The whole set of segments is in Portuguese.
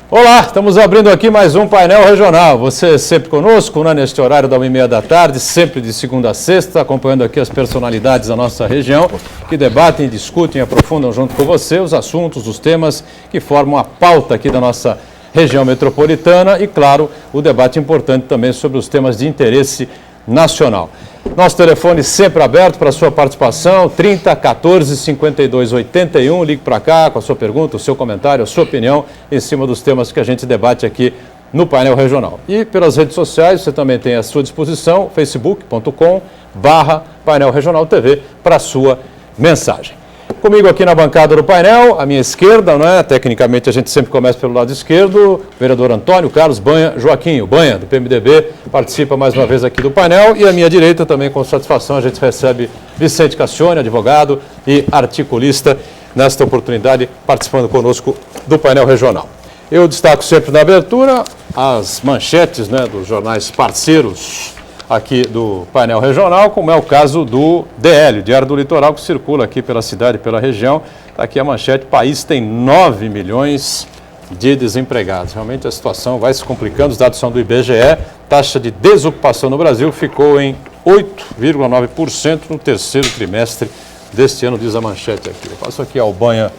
Olá, estamos abrindo aqui mais um painel regional. Você sempre conosco, né, neste horário da 1h30 da tarde, sempre de segunda a sexta, acompanhando aqui as personalidades da nossa região, que debatem, discutem, aprofundam junto com você os assuntos, os temas que formam a pauta aqui da nossa região metropolitana e, claro, o debate importante também sobre os temas de interesse nacional. Nosso telefone sempre aberto para a sua participação, 30 14 52 81. Ligue para cá com a sua pergunta, o seu comentário, a sua opinião em cima dos temas que a gente debate aqui no painel regional. E pelas redes sociais, você também tem à sua disposição, facebook.com/painel regional TV para a sua mensagem. Comigo aqui na bancada do painel, à minha esquerda, né? Tecnicamente a gente sempre começa pelo lado esquerdo, o vereador Antônio Carlos Banha Joaquim, o Banha, do PMDB, participa mais uma vez aqui do painel. E à minha direita também, com satisfação, a gente recebe Vicente Cassione, advogado e articulista, nesta oportunidade participando conosco do painel regional. Eu destaco sempre na abertura as manchetes, né, dos jornais parceiros aqui do painel regional, como é o caso do DL, Diário do Litoral, que circula aqui pela cidade e pela região. Está aqui a manchete: país tem 9 milhões de desempregados. Realmente a situação vai se complicando, os dados são do IBGE, taxa de desocupação no Brasil ficou em 8,9% no terceiro trimestre deste ano, diz a manchete aqui. Eu passo aqui ao Banha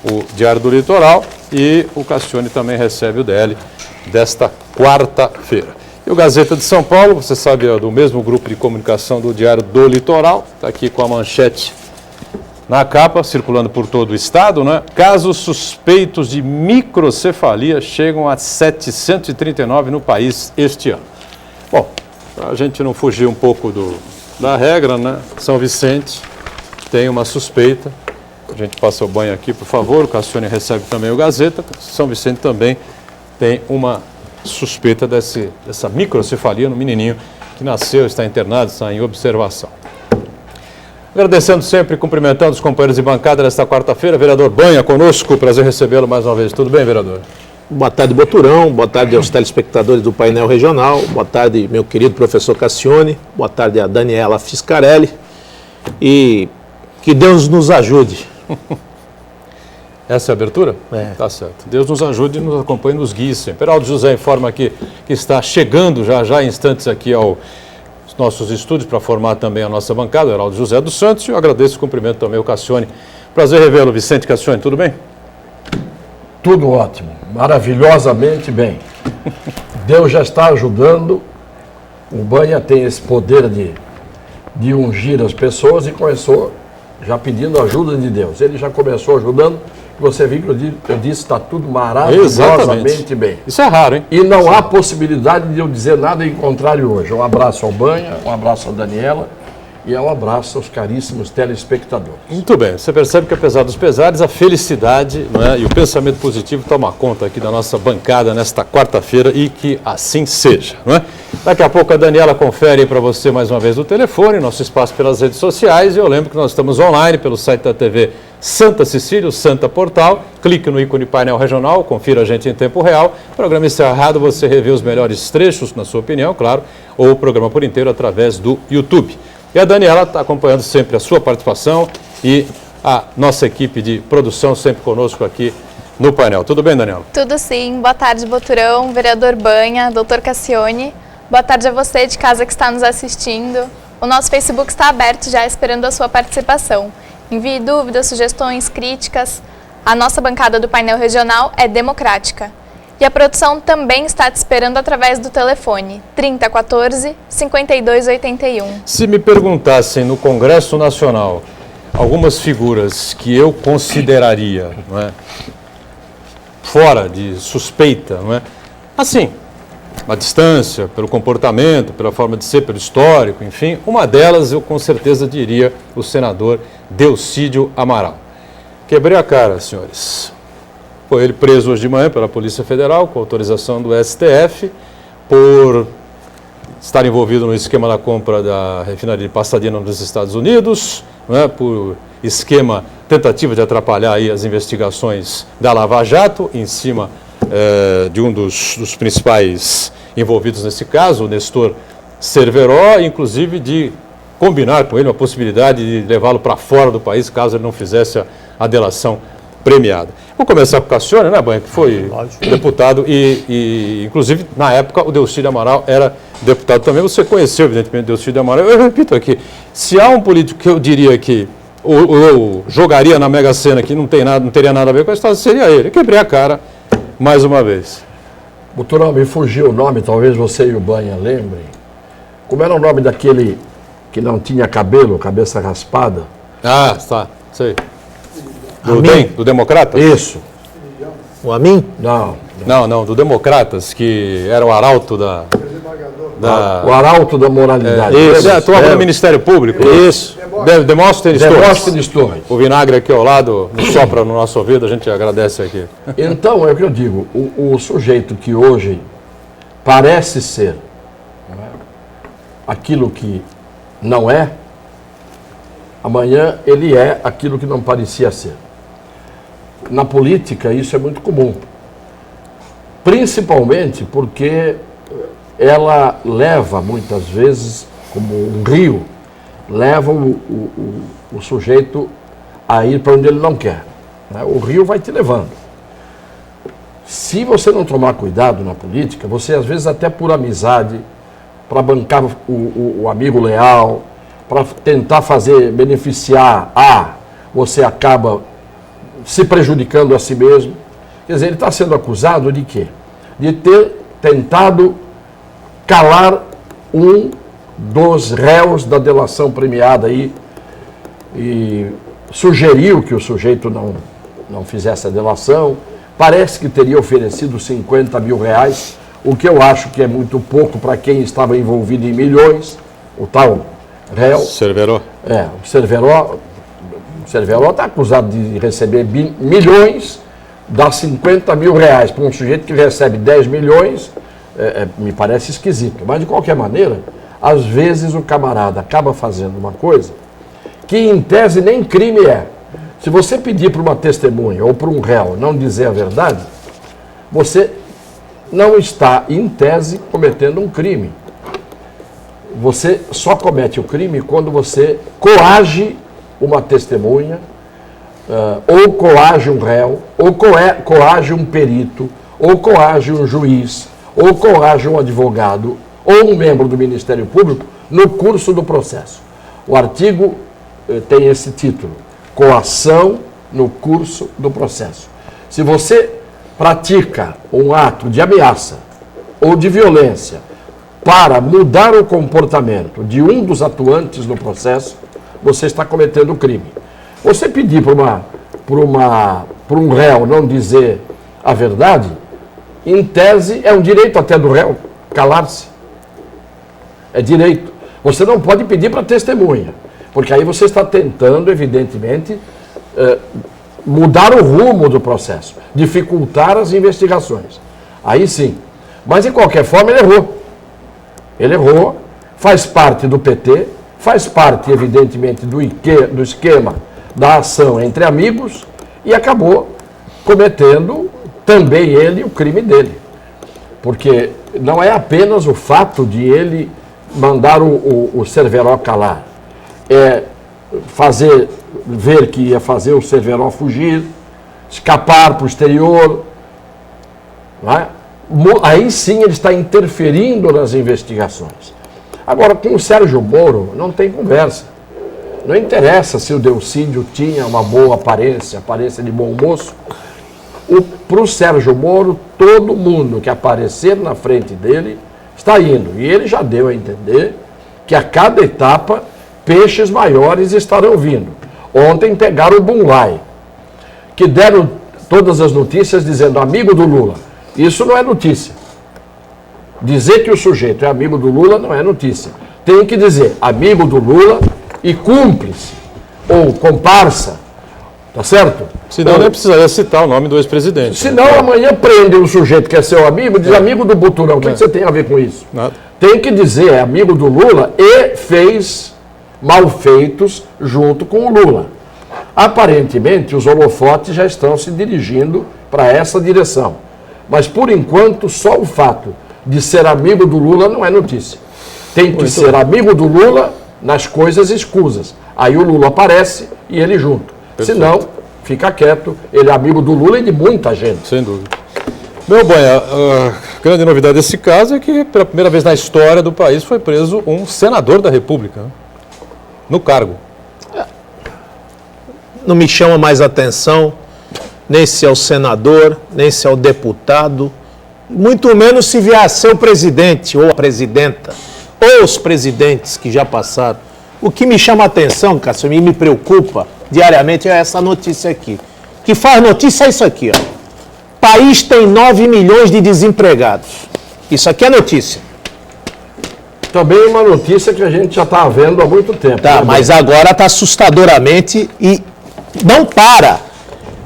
o Diário do Litoral e o Cassione também recebe o DL desta quarta-feira. E o Gazeta de São Paulo, você sabe, é do mesmo grupo de comunicação do Diário do Litoral, está aqui com a manchete na capa, circulando por todo o estado, né? Casos suspeitos de microcefalia chegam a 739 no país este ano. Bom, para a gente não fugir um pouco da regra, né? São Vicente tem uma suspeita. A gente passa o banho aqui, por favor. O Cassione recebe também o Gazeta. São Vicente também tem uma suspeita dessa microcefalia no menininho que nasceu, está internado, está em observação. Agradecendo sempre e cumprimentando os companheiros de bancada nesta quarta-feira. Vereador Banha conosco, prazer recebê-lo mais uma vez. Tudo bem, vereador? Boa tarde, Boturão. Boa tarde aos telespectadores do painel regional. Boa tarde, meu querido professor Cassione. Boa tarde a Daniela Fiscarelli. E que Deus nos ajude. Essa é a abertura? É. Tá certo. Deus nos ajude e nos acompanhe, nos guie sempre. Heraldo José informa aqui que está chegando já em instantes aqui aos nossos estúdios para formar também a nossa bancada, Heraldo José dos Santos. E eu agradeço e cumprimento também o Cassione. Prazer revê-lo, Vicente Cassione. Tudo bem? Tudo ótimo. Maravilhosamente bem. Deus já está ajudando. O Banha tem esse poder de ungir as pessoas e começou já pedindo a ajuda de Deus. Ele já começou ajudando. Você viu que eu disse, está tudo maravilhosamente bem. Isso é raro, hein? E não há possibilidade de eu dizer nada em contrário hoje. Um abraço ao Banha, um abraço à Daniela e um abraço aos caríssimos telespectadores. Muito bem. Você percebe que, apesar dos pesares, a felicidade, né, e o pensamento positivo toma conta aqui da nossa bancada nesta quarta-feira e que assim seja, não é? Daqui a pouco a Daniela confere para você mais uma vez o telefone, nosso espaço pelas redes sociais. E eu lembro que nós estamos online pelo site da TV Santa Cecília, o Santa Portal. Clique no ícone painel regional, confira a gente em tempo real. Programa encerrado, você revê os melhores trechos, na sua opinião, claro, ou o programa por inteiro através do YouTube. E a Daniela está acompanhando sempre a sua participação e a nossa equipe de produção sempre conosco aqui no painel. Tudo bem, Daniela? Tudo sim. Boa tarde, Boturão, vereador Banha, doutor Cassione. Boa tarde a você de casa que está nos assistindo. O nosso Facebook está aberto já esperando a sua participação. Envie dúvidas, sugestões, críticas. A nossa bancada do painel regional é democrática. E a produção também está te esperando através do telefone 30 14 52 81. Se me perguntassem no Congresso Nacional algumas figuras que eu consideraria, não é, fora de suspeita, não é, assim, a distância, pelo comportamento, pela forma de ser, pelo histórico, enfim, uma delas eu com certeza diria o senador Delcídio Amaral. Quebrei a cara, senhores. Foi ele preso hoje de manhã pela Polícia Federal, com autorização do STF, por estar envolvido no esquema da compra da refinaria de Pasadena nos Estados Unidos, né, por esquema, tentativa de atrapalhar aí as investigações da Lava Jato, em cima de um dos principais envolvidos nesse caso, o Nestor Cerveró, inclusive de combinar com ele uma possibilidade de levá-lo para fora do país, caso ele não fizesse a delação premiada. Vou começar com o Cassione, né, Banha, que foi deputado e, inclusive, na época, o Delcídio Amaral era deputado também. Você conheceu, evidentemente, o Delcídio Amaral. Eu repito aqui, se há um político que eu diria que ou jogaria na Mega Sena que não teria nada a ver com a história, seria ele. Eu quebrei a cara mais uma vez. Boturão, me fugiu o nome, talvez você e o Banha lembrem. Como era o nome daquele que não tinha cabelo, cabeça raspada? Ah, tá, sei. Do Amin? DEM, do Democratas? Isso. O Amin? Não. Não, do Democratas, que era o arauto da O arauto da moralidade. Ele atuava no Ministério Público. Isso. Demóstenes Demóstenes Torres. O vinagre aqui ao lado nos sopra no nosso ouvido, a gente agradece aqui. Então, é o que eu digo, o sujeito que hoje parece ser, não é, aquilo que não é, amanhã ele é aquilo que não parecia ser. Na política isso é muito comum, principalmente porque ela leva muitas vezes, como um rio, leva o sujeito a ir para onde ele não quer, né? O rio vai te levando. Se você não tomar cuidado na política, você às vezes até por amizade, para bancar o amigo leal, para tentar beneficiar você acaba se prejudicando a si mesmo. Quer dizer, ele está sendo acusado de quê? De ter tentado calar um dos réus da delação premiada aí e sugeriu que o sujeito não fizesse a delação. Parece que teria oferecido 50 mil reais, o que eu acho que é muito pouco para quem estava envolvido em milhões, o tal réu. Cerveró. O Cerveró está acusado de receber milhões, dá 50 mil reais para um sujeito que recebe 10 milhões, me parece esquisito. Mas, de qualquer maneira, às vezes o camarada acaba fazendo uma coisa que, em tese, nem crime é. Se você pedir para uma testemunha ou para um réu não dizer a verdade, você não está, em tese, cometendo um crime. Você só comete o crime quando você coage uma testemunha, ou coage um réu, ou coage um perito, ou coage um juiz, ou coage um advogado, ou um membro do Ministério Público no curso do processo. O artigo tem esse título: coação no curso do processo. Se você pratica um ato de ameaça ou de violência para mudar o comportamento de um dos atuantes no processo, você está cometendo crime. Você pedir para um réu não dizer a verdade, em tese é um direito até do réu calar-se. É direito. Você não pode pedir para testemunha, porque aí você está tentando, evidentemente, mudar o rumo do processo, dificultar as investigações. Aí sim. Mas, de qualquer forma, ele errou. Ele errou, faz parte do PT, faz parte, evidentemente, do esquema da ação entre amigos e acabou cometendo também ele o crime dele. Porque não é apenas o fato de ele mandar o Cerveró calar, é ver que ia fazer o Cerveró fugir, escapar para o exterior, não é? Aí sim ele está interferindo nas investigações. Agora, com o Sérgio Moro, não tem conversa. Não interessa se o Delcídio tinha uma boa aparência de bom moço. Para o Sérgio Moro, todo mundo que aparecer na frente dele está indo. E ele já deu a entender que a cada etapa, peixes maiores estarão vindo. Ontem pegaram o Bunlai, que deram todas as notícias dizendo amigo do Lula. Isso não é notícia. Dizer que o sujeito é amigo do Lula não é notícia. Tem que dizer amigo do Lula e cúmplice, ou comparsa, tá certo? Senão nem precisaria citar o nome do ex-presidente. Senão amanhã prende um sujeito que é seu amigo, diz amigo do Boturão. O que você tem a ver com isso? Nada. Tem que dizer é amigo do Lula e fez malfeitos junto com o Lula. Aparentemente, os holofotes já estão se dirigindo para essa direção. Mas, por enquanto, só o fato de ser amigo do Lula não é notícia. Tem que ser amigo do Lula nas coisas escusas. Aí o Lula aparece e ele junto. Perfeito. Senão, fica quieto. Ele é amigo do Lula e de muita gente. Sem dúvida. Meu Banha, a grande novidade desse caso é que pela primeira vez na história do país foi preso um senador da República, né? No cargo. Não me chama mais atenção, nem se é o senador, nem se é o deputado, muito menos se vier a ser o presidente ou a presidenta, ou os presidentes que já passaram. O que me chama a atenção, Cássio, e me preocupa diariamente é essa notícia aqui. O que faz notícia é isso aqui, ó. País tem 9 milhões de desempregados. Isso aqui é notícia. Também uma notícia que a gente já está vendo há muito tempo. Tá, né, mas agora está assustadoramente e não para.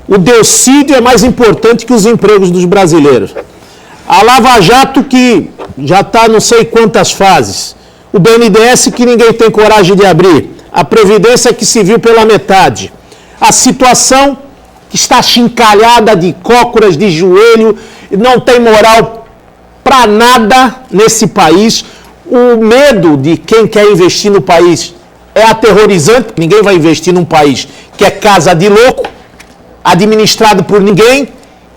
O deucídio é mais importante que os empregos dos brasileiros. A Lava Jato, que já está não sei quantas fases. O BNDES, que ninguém tem coragem de abrir. A Previdência, que se viu pela metade. A situação que está achincalhada de cócoras, de joelho, não tem moral para nada nesse país. O medo de quem quer investir no país é aterrorizante. Ninguém vai investir num país que é casa de louco, administrado por ninguém.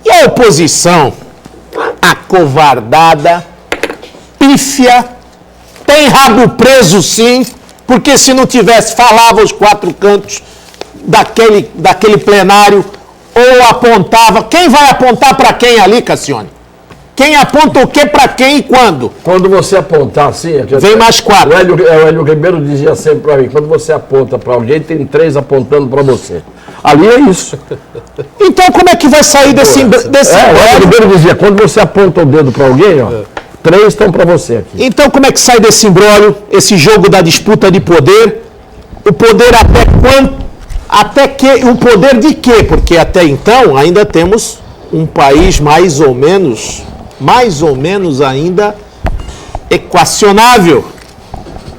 E a oposição, acovardada, pífia, tem rabo preso sim, porque se não tivesse, falava aos quatro cantos daquele plenário, ou apontava. Quem vai apontar para quem ali, Cassione? Quem aponta o que para quem e quando? Quando você apontar assim... Vem mais quatro. O Hélio Ribeiro dizia sempre para mim, quando você aponta para alguém, tem 3 apontando para você. Ali é isso. Então como é que vai sair desse O Hélio Ribeiro dizia, quando você aponta o dedo para alguém, ó, 3 estão para você aqui. Então como é que sai desse imbróglio, esse jogo da disputa de poder? O poder até quando? Até que, o poder de quê? Porque até então ainda temos um país mais ou menos ainda equacionável.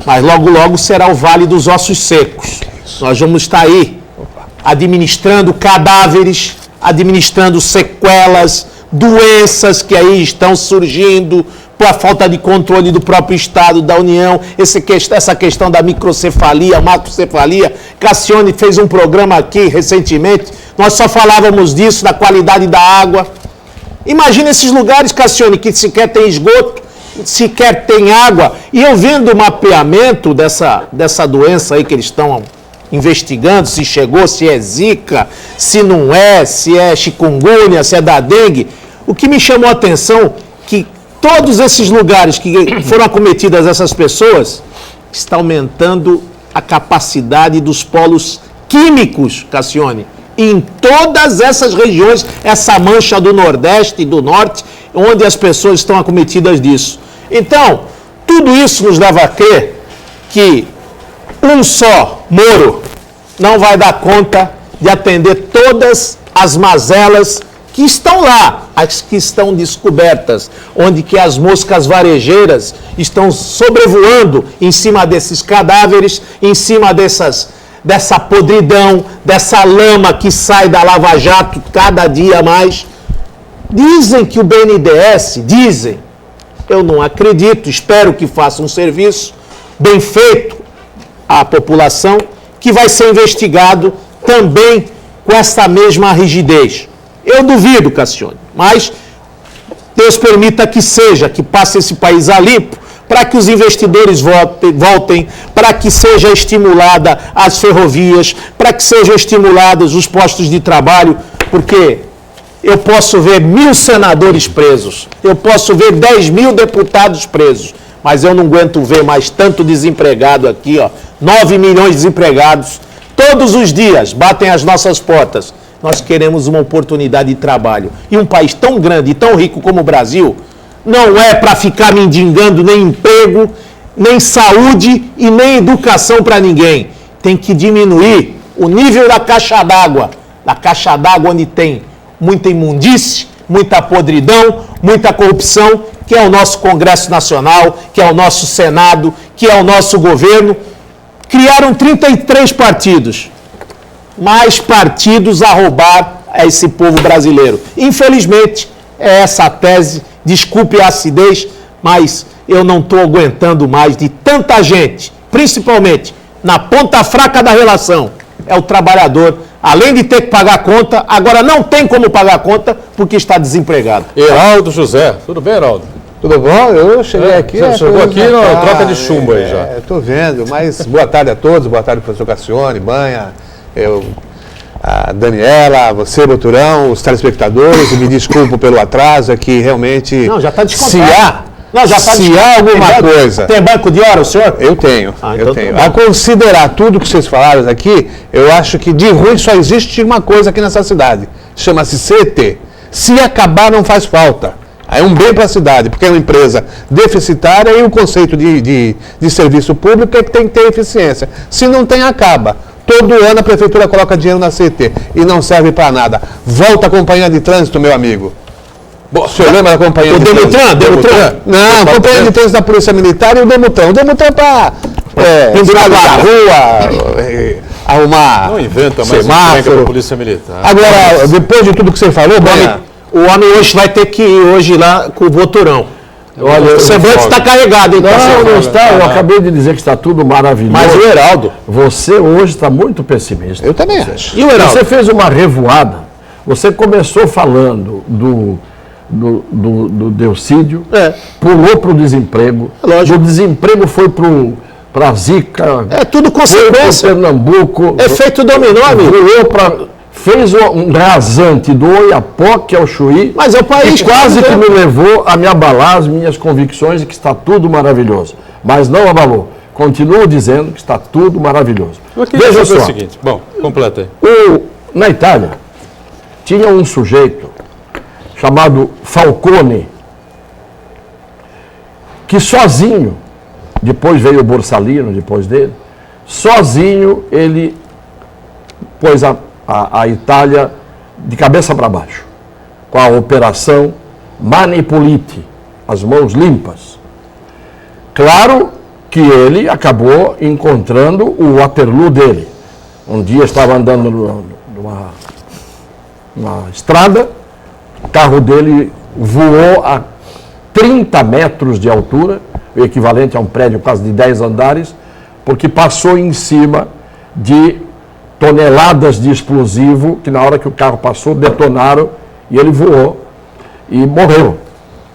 Mas logo, logo será o Vale dos Ossos Secos. Nós vamos estar aí administrando cadáveres, administrando sequelas, doenças que aí estão surgindo por a falta de controle do próprio Estado, da União, essa questão da microcefalia, macrocefalia. Cassione fez um programa aqui recentemente, nós só falávamos disso, da qualidade da água. Imagina esses lugares, Cassione, que sequer tem esgoto, sequer tem água. E eu vendo o mapeamento dessa doença aí que eles estão investigando, se chegou, se é zika, se não é, se é chikungunya, se é da dengue. O que me chamou a atenção que todos esses lugares que foram acometidas essas pessoas está aumentando a capacidade dos polos químicos, Cassione, em todas essas regiões, essa mancha do Nordeste e do Norte, onde as pessoas estão acometidas disso. Então, tudo isso nos leva a crer que um só Moro não vai dar conta de atender todas as mazelas que estão lá, as que estão descobertas, onde que as moscas varejeiras estão sobrevoando em cima desses cadáveres, em cima dessa podridão, dessa lama que sai da Lava Jato cada dia mais. Dizem que o BNDES, eu não acredito, espero que faça um serviço bem feito à população, que vai ser investigado também com essa mesma rigidez. Eu duvido, Cassione, mas Deus permita que seja, que passe esse país a limpo, para que os investidores voltem, para que seja estimulada as ferrovias, para que sejam estimulados os postos de trabalho, porque eu posso ver 1.000 senadores presos, eu posso ver 10.000 deputados presos, mas eu não aguento ver mais tanto desempregado aqui, ó, 9 milhões de desempregados, todos os dias batem às nossas portas. Nós queremos uma oportunidade de trabalho. E um país tão grande e tão rico como o Brasil, não é para ficar mendigando nem emprego, nem saúde e nem educação para ninguém. Tem que diminuir o nível da caixa d'água onde tem muita imundície, muita podridão, muita corrupção, que é o nosso Congresso Nacional, que é o nosso Senado, que é o nosso governo. Criaram 33 partidos. Mais partidos a roubar a esse povo brasileiro. Infelizmente, é essa a tese, desculpe a acidez, mas eu não estou aguentando mais de tanta gente, principalmente na ponta fraca da relação, é o trabalhador além de ter que pagar a conta, agora não tem como pagar a conta porque está desempregado. Heraldo José. Tudo bem, Heraldo? Tudo bom? Eu cheguei aqui. Você chegou aqui na troca de chumbo aí já. Estou vendo, mas boa tarde a todos, boa tarde, professor Cassione, Banha, a Daniela, você, Boturão, os telespectadores, e me desculpo pelo atraso, é que realmente. Não, já está descontado. Se há alguma coisa. Tem banco de hora, o senhor? Eu tenho, então eu tenho. tá A considerar tudo que vocês falaram aqui, eu acho que de ruim só existe uma coisa aqui nessa cidade. Chama-se CT. Se acabar, não faz falta. É um bem para a cidade, porque é uma empresa deficitária e o conceito de serviço público é que tem que ter eficiência. Se não tem, acaba. Todo ano a prefeitura coloca dinheiro na CT e não serve para nada. Volta a companhia de trânsito, meu amigo. O senhor lembra da companhia de trânsito? Demutran? Não, a companhia de trânsito da Polícia Militar e o Demutran. O Demutran é para pendurar na rua, arrumar Não inventa mais semáforo. da Polícia Militar. Agora, depois de tudo que você falou, Banha, O homem hoje vai ter que ir hoje lá com o Boturão. Olha, o semblante está carregado, hein? Não está. Eu acabei de dizer que está tudo maravilhoso. Mas o Heraldo. Você hoje está muito pessimista. eu também acho. E o Heraldo? Você fez uma revoada. Você começou falando do Delcídio, pulou para o desemprego. Lógico. Do desemprego foi para a Zika. É tudo Foi para consequência. Pernambuco. Efeito dominó, amigo. Voou para... Fez um rasante do Oiapoque ao Chuí. Mas é o país E quase que me levou a me abalar as minhas convicções de que está tudo maravilhoso. Mas não abalou. Continuo dizendo que está tudo maravilhoso. Eu queria Veja saber só, o seguinte. Bom, completa aí. na Itália, tinha um sujeito chamado Falcone, que sozinho, depois veio o Borsalino, depois dele, sozinho ele pôs a Itália de cabeça para baixo, com a operação Mani Pulite, as mãos limpas. Claro que ele acabou encontrando o Waterloo dele. Um dia estava andando numa estrada, o carro dele voou a 30 metros de altura, o equivalente a um prédio quase de 10 andares, porque passou em cima de toneladas de explosivo que na hora que o carro passou detonaram e ele voou e morreu.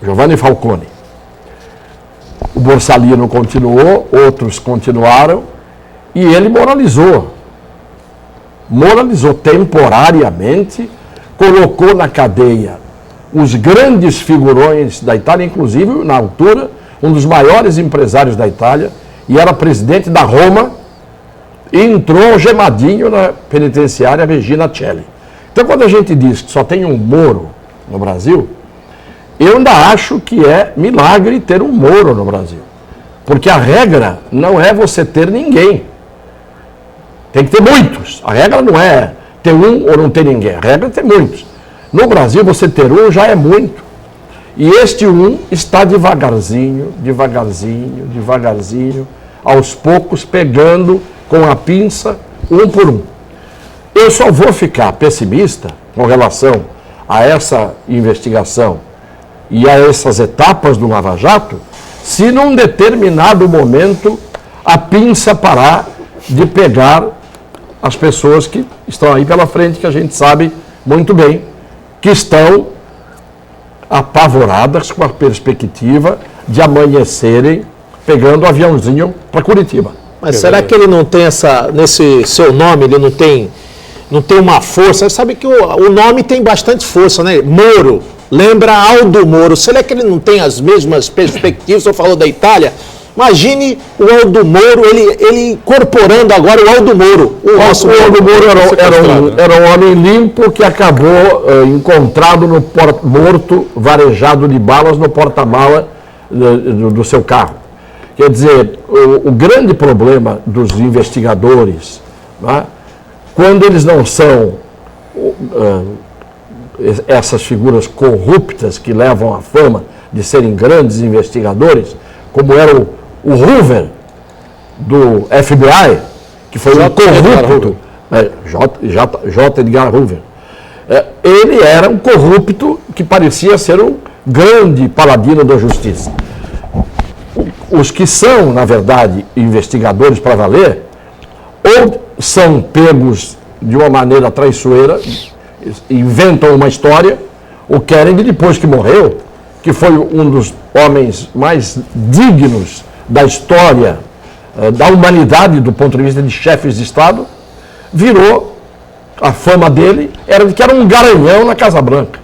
Giovanni Falcone. O Borsalino continuou, outros continuaram e ele moralizou temporariamente, colocou na cadeia os grandes figurões da Itália, inclusive na altura um dos maiores empresários da Itália, e era presidente da Roma, e entrou algemadinho na penitenciária Regina Coeli. Então, quando a gente diz que só tem um Moro no Brasil, eu ainda acho que é milagre ter um Moro no Brasil. Porque a regra não é você ter ninguém. Tem que ter muitos. A regra não é ter um ou não ter ninguém. A regra é ter muitos. No Brasil, você ter um já é muito. E este um está devagarzinho, aos poucos, pegando com a pinça, um por um. Eu só vou ficar pessimista com relação a essa investigação e a essas etapas do Lava Jato, se num determinado momento a pinça parar de pegar as pessoas que estão aí pela frente, que a gente sabe muito bem, que estão apavoradas com a perspectiva de amanhecerem pegando o aviãozinho para Curitiba. Mas será que ele não tem nesse seu nome, ele não tem uma força? Sabe que o nome tem bastante força, né? Moro, lembra Aldo Moro. Será que ele não tem as mesmas perspectivas? Você falou da Itália. Imagine o Aldo Moro, ele incorporando agora o Aldo Moro. O Aldo Moro era um homem limpo que acabou encontrado morto, varejado de balas no porta-mala do seu carro. Quer dizer, o grande problema dos investigadores, né, quando eles não são essas figuras corruptas que levam a fama de serem grandes investigadores, como era o Hoover do FBI, que foi um corrupto, J. Edgar Hoover. Ele era um corrupto que parecia ser um grande paladino da justiça. Os que são, na verdade, investigadores para valer, ou são pegos de uma maneira traiçoeira, inventam uma história. O Kennedy, depois que morreu, que foi um dos homens mais dignos da história da humanidade, do ponto de vista de chefes de Estado, virou, a fama dele era de que era um garanhão na Casa Branca.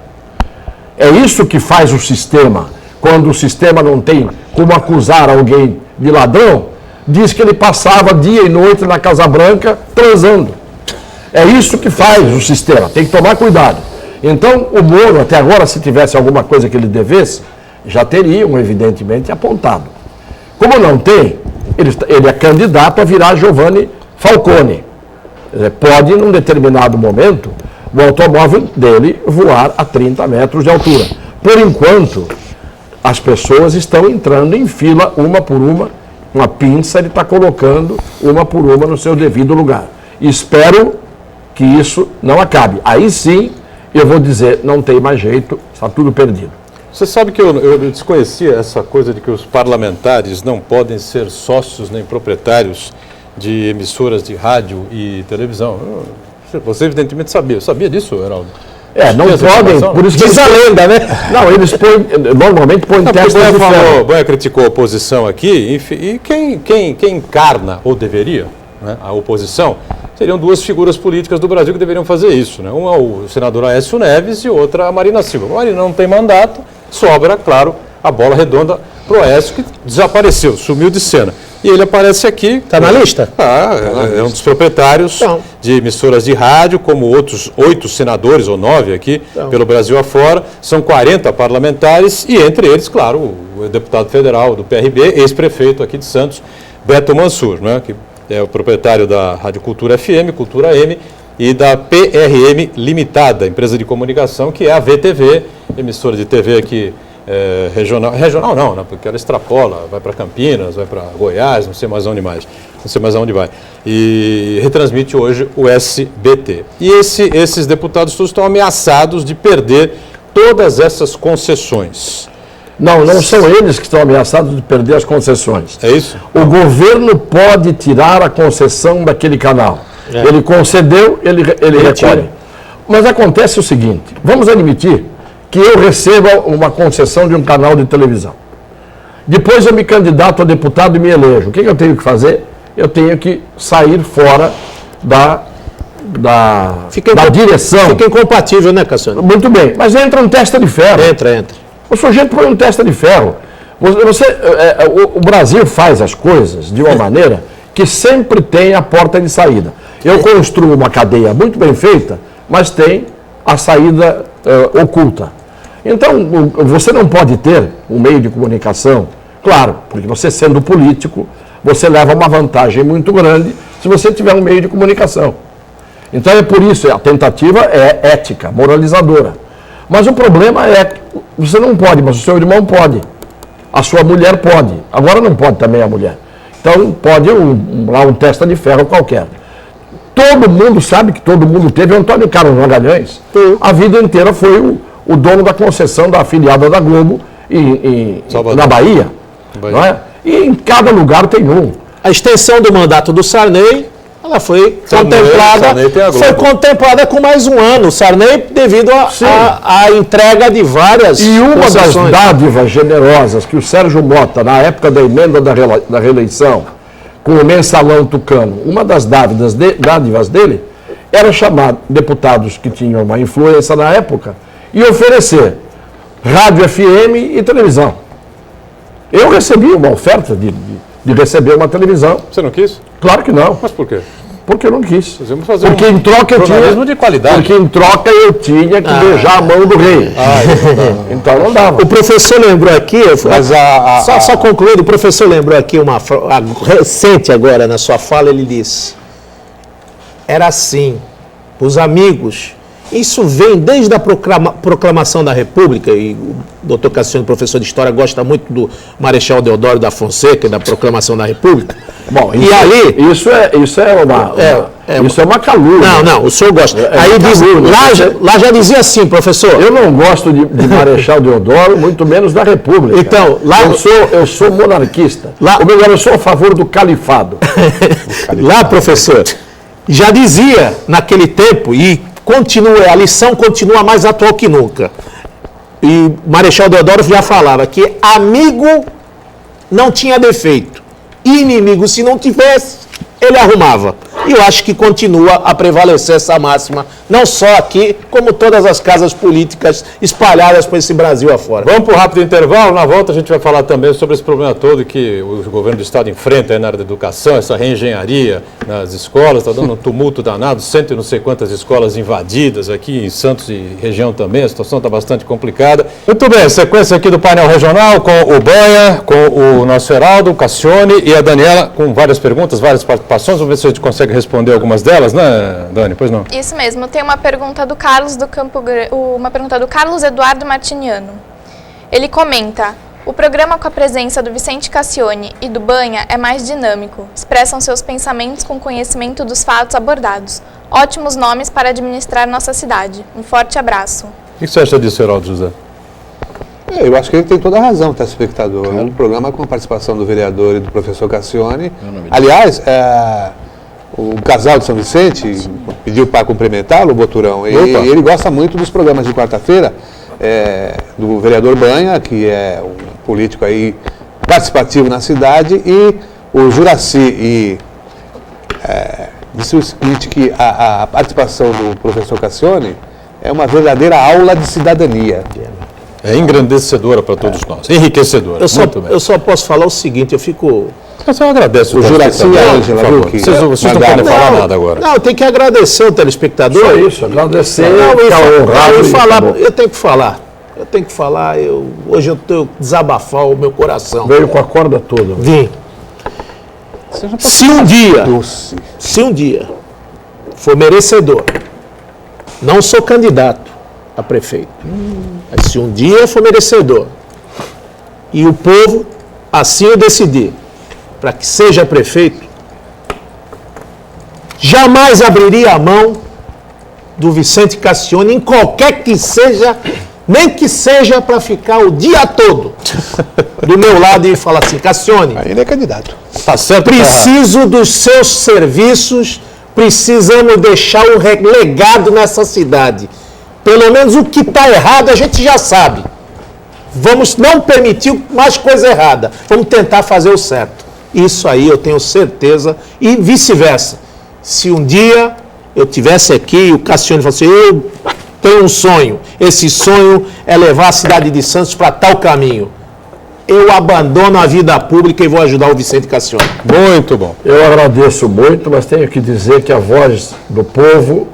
É isso que faz o sistema. Quando o sistema não tem como acusar alguém de ladrão, diz que ele passava dia e noite na Casa Branca transando. É isso que faz o sistema, tem que tomar cuidado. Então, o Moro, até agora, se tivesse alguma coisa que ele devesse, já teriam, evidentemente, apontado. Como não tem, ele é candidato a virar Giovanni Falcone. Pode, num determinado momento, o automóvel dele voar a 30 metros de altura. Por enquanto, as pessoas estão entrando em fila, uma por uma pinça ele está colocando uma por uma no seu devido lugar. Espero que isso não acabe. Aí sim, eu vou dizer, não tem mais jeito, está tudo perdido. Você sabe que eu desconhecia essa coisa de que os parlamentares não podem ser sócios nem proprietários de emissoras de rádio e televisão. Você evidentemente sabia. Sabia disso, Heraldo? Não podem, por isso que Diz a lenda, né? Não, eles normalmente põem testes de ferro. O Banha criticou a oposição aqui, e quem encarna, ou deveria, né, a oposição, seriam duas figuras políticas do Brasil que deveriam fazer isso. Né? Uma é o senador Aécio Neves e outra a Marina Silva. A Marina não tem mandato, sobra, claro, a bola redonda para o Aécio, que desapareceu, sumiu de cena. E ele aparece aqui. Está na lista? É um dos proprietários de emissoras de rádio, como outros 8 senadores, ou 9 aqui, pelo Brasil afora. São 40 parlamentares e, entre eles, claro, o deputado federal do PRB, ex-prefeito aqui de Santos, Beto Mansur, né, que é o proprietário da Rádio Cultura FM, Cultura M, e da PRM Limitada, empresa de comunicação, que é a VTV, emissora de TV aqui regional não, né, porque ela extrapola, vai para Campinas, vai para Goiás, não sei mais aonde vai, e retransmite hoje o SBT. E esses deputados todos estão ameaçados de perder todas essas concessões. Não são eles que estão ameaçados de perder as concessões. É isso? O governo pode tirar a concessão daquele canal. Ele concedeu, ele recolhe. Mas acontece o seguinte, vamos admitir que eu receba uma concessão de um canal de televisão. Depois eu me candidato a deputado e me elejo. O que eu tenho que fazer? Eu tenho que sair fora da direção. Fica incompatível, né, Cassiano? Muito bem, mas entra um testa de ferro. Entra. O sujeito põe um testa de ferro. O Brasil faz as coisas de uma maneira que sempre tem a porta de saída. Eu construo uma cadeia muito bem feita, mas tem a saída oculta. Então, você não pode ter um meio de comunicação, claro, porque você sendo político, você leva uma vantagem muito grande se você tiver um meio de comunicação. Então é por isso, a tentativa é ética, moralizadora. Mas o problema é que você não pode, mas o seu irmão pode. A sua mulher pode. Agora não pode também a mulher. Então pode um testa de ferro qualquer. Todo mundo sabe que todo mundo teve o Antônio Carlos Magalhães. A vida inteira foi o dono da concessão da afiliada da Globo na Bahia. Não é? E em cada lugar tem um. A extensão do mandato do Sarney, ela foi contemplada com mais um ano. O Sarney, devido à entrega de várias E uma concessões. das dádivas generosas que o Sérgio Mota, na época da emenda da reeleição, com o mensalão tucano, uma das dádivas dele era chamar deputados que tinham uma influência na época e oferecer rádio FM e televisão. Eu recebi uma oferta de receber uma televisão. Você não quis? Claro que não. Mas por quê? Porque eu não quis. Vamos fazer Porque em troca eu tinha. De qualidade. Porque em troca eu tinha que beijar a mão do rei. Então não dava. O professor lembrou aqui, só concluindo, o professor lembrou aqui recente agora na sua fala, ele disse: era assim, os amigos. Isso vem desde a proclamação da República, e o doutor Cassiano, professor de História, gosta muito do Marechal Deodoro da Fonseca e da proclamação da República. Bom, isso é uma calúnia. Não, o senhor gosta. Aí diz, lá já dizia assim, professor. Eu não gosto de Marechal Deodoro, muito menos da República. Então, lá eu sou monarquista. Ou melhor, eu sou a favor do califado. Lá, professor, já dizia naquele tempo, e a lição continua mais atual que nunca. E Marechal Deodoro já falava que amigo não tinha defeito, inimigo, se não tivesse, ele arrumava. E eu acho que continua a prevalecer essa máxima, não só aqui, como todas as casas políticas espalhadas por esse Brasil afora. Vamos para um rápido intervalo. Na volta a gente vai falar também sobre esse problema todo que o governo do estado enfrenta aí na área da educação, essa reengenharia nas escolas, está dando um tumulto danado, cento e não sei quantas escolas invadidas aqui em Santos e região também, a situação está bastante complicada. Muito bem, sequência aqui do painel regional com o Banha, com o nosso Heraldo, o Cassione e a Daniela, com várias perguntas, várias participações. Vamos ver se a gente consegue responder algumas delas, né, Dani? Pois não? Isso mesmo. Tem uma pergunta do Carlos uma pergunta do Carlos Eduardo Martiniano. Ele comenta: o programa com a presença do Vicente Cassione e do Banha é mais dinâmico. Expressam seus pensamentos com conhecimento dos fatos abordados. Ótimos nomes para administrar nossa cidade. Um forte abraço. O que você acha disso, Heraldo José? Eu acho que ele tem toda a razão, telespectador. É um programa com a participação do vereador e do professor Cassione. Aliás, o casal de São Vicente pediu para cumprimentá-lo, o Boturão. E ele gosta muito dos programas de quarta-feira, do vereador Banha, que é um político aí participativo na cidade, e o Juraci. Disse o seguinte, que a participação do professor Cassione é uma verdadeira aula de cidadania. É engrandecedora para todos nós, enriquecedora. Eu só posso falar o seguinte, eu fico... Você agradece O Juraci e a Ângela, viu? Que Vocês não podem falar nada agora. Não, eu tenho que agradecer o telespectador. Só isso, agradecer. Eu tenho que falar. Hoje eu tenho que desabafar o meu coração. Veio com a corda toda. Vim. Se um dia for merecedor, não sou candidato a prefeito, mas se um dia for merecedor e o povo assim o decidir para que seja prefeito, jamais abriria a mão do Vicente Cassione em qualquer que seja, nem que seja para ficar o dia todo do meu lado e falar assim: Cassione, Ainda é candidato. Tá certo, preciso dos seus serviços, precisamos deixar um legado nessa cidade. Pelo menos o que está errado a gente já sabe. Vamos não permitir mais coisa errada. Vamos tentar fazer o certo. Isso aí eu tenho certeza. E vice-versa. Se um dia eu estivesse aqui e o Cassione falasse: eu tenho um sonho. Esse sonho é levar a cidade de Santos para tal caminho. Eu abandono a vida pública e vou ajudar o Vicente Cassione. Muito bom. Eu agradeço muito, mas tenho que dizer que a voz do povo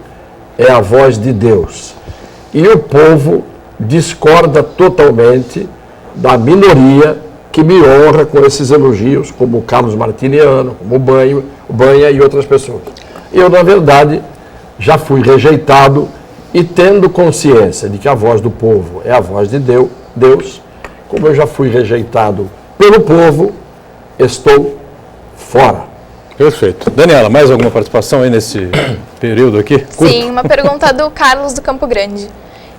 é a voz de Deus. E o povo discorda totalmente da minoria que me honra com esses elogios, como o Carlos Martiniano, como o Banha e outras pessoas. Eu, na verdade, já fui rejeitado e tendo consciência de que a voz do povo é a voz de Deus, como eu já fui rejeitado pelo povo, estou fora. Perfeito. Daniela, mais alguma participação aí nesse período aqui? Sim, uma pergunta do Carlos do Campo Grande.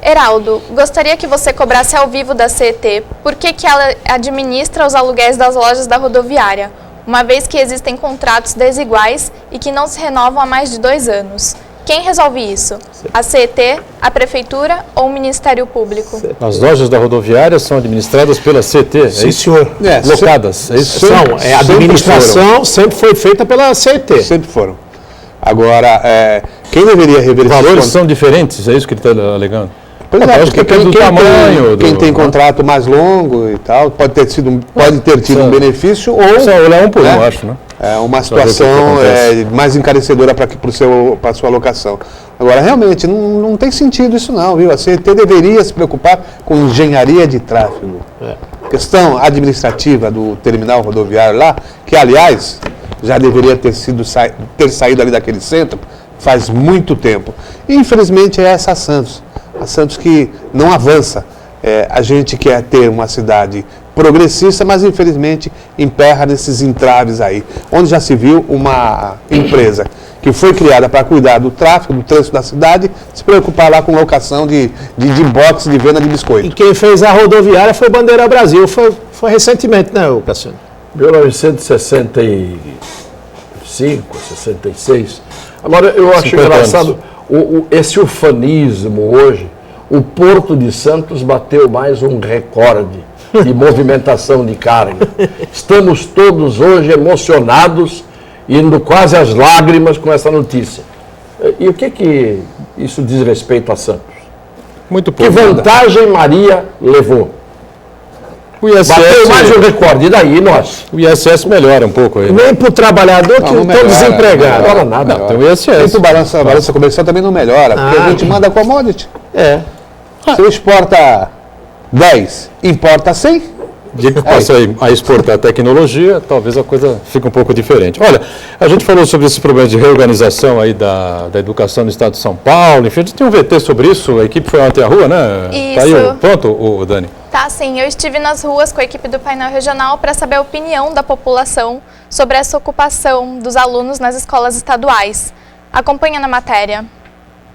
Heraldo, gostaria que você cobrasse ao vivo da CET por que ela administra os aluguéis das lojas da rodoviária, uma vez que existem contratos desiguais e que não se renovam há mais de 2 anos. Quem resolve isso? A CET, a Prefeitura ou o Ministério Público? As lojas da rodoviária são administradas pela CET, é Sim, isso? senhor. Locadas, é isso? A administração sempre foi feita pela CET. Sempre foram. Agora, quem deveria rever Os esses valores contratos? são diferentes, é isso que ele está alegando? Pois é, Acho que porque depende do tamanho. quem tem contrato mais longo e tal, pode ter tido um benefício ou Só olhar um por um, acho, né? é uma ver o que situação acontece. mais encarecedora para a sua alocação. Agora, realmente, não tem sentido isso não, viu? A CET deveria se preocupar com engenharia de tráfego. Questão administrativa do terminal rodoviário lá, que, aliás, já deveria ter saído ali daquele centro faz muito tempo. E, infelizmente, é essa a Santos. A Santos que não avança. A gente quer ter uma cidade progressista, mas infelizmente emperra nesses entraves aí. Onde já se viu uma empresa que foi criada para cuidar do tráfego, do trânsito da cidade, se preocupar lá com locação de box de venda de E biscoito. quem fez a rodoviária foi Bandeira Brasil. Foi recentemente, né, Cassiano? 1965, 66, Agora, eu acho 50 engraçado esse ufanismo hoje. O Porto de Santos bateu mais um recorde de movimentação de carga. Estamos todos hoje emocionados, indo quase às lágrimas com essa notícia. E o que isso diz respeito a Santos? Muito Que pouco. vantagem Maria levou? O ISS, Bateu mais um recorde. E daí nós? o ISS melhora um pouco aí. Nem para o trabalhador que Não estão melhora, desempregados. Agora nada. Não, tem o ISS. E para a balança comercial também não melhora, porque a gente manda commodity. É. Você exporta 10, importa 100. Dia que passa a exportar tecnologia, talvez a coisa fique um pouco diferente. Olha, a gente falou sobre esse problema de reorganização aí da educação no estado de São Paulo, enfim, a gente tem um VT sobre isso, a equipe foi ontem à rua, né? Tá aí, Isso. pronto, Dani? Tá, sim. Eu estive nas ruas com a equipe do painel regional para saber a opinião da população sobre essa ocupação dos alunos nas escolas estaduais. Acompanha na matéria.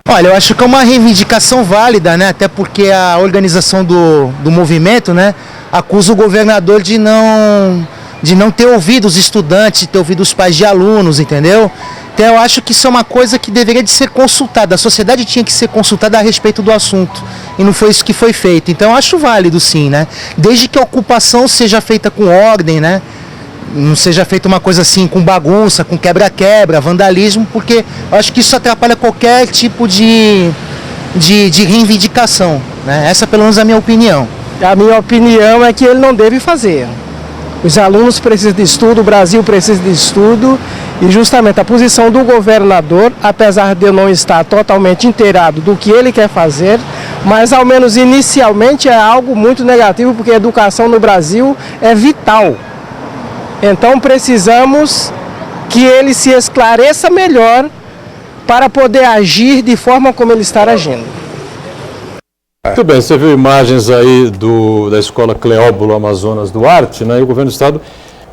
Olha, eu acho que é uma reivindicação válida, né? Até porque a organização do movimento, né, acusa o governador de não ter ouvido os estudantes, ter ouvido os pais de alunos, entendeu? Então eu acho que isso é uma coisa que deveria de ser consultada. A sociedade tinha que ser consultada a respeito do assunto. E não foi isso que foi feito. Então eu acho válido, sim, né? Desde que a ocupação seja feita com ordem, né? Não seja feita uma coisa assim com bagunça, com quebra-quebra, vandalismo, porque eu acho que isso atrapalha qualquer tipo de reivindicação, né? Essa pelo menos é a minha opinião. A minha opinião é que ele não deve fazer. Os alunos precisam de estudo, o Brasil precisa de estudo e justamente a posição do governador, apesar de eu não estar totalmente inteirado do que ele quer fazer, mas ao menos inicialmente é algo muito negativo, porque a educação no Brasil é vital. Então precisamos que ele se esclareça melhor para poder agir de forma como ele está agindo. Muito bem, você viu imagens aí da escola Cleóbulo Amazonas Duarte, né? E o governo do estado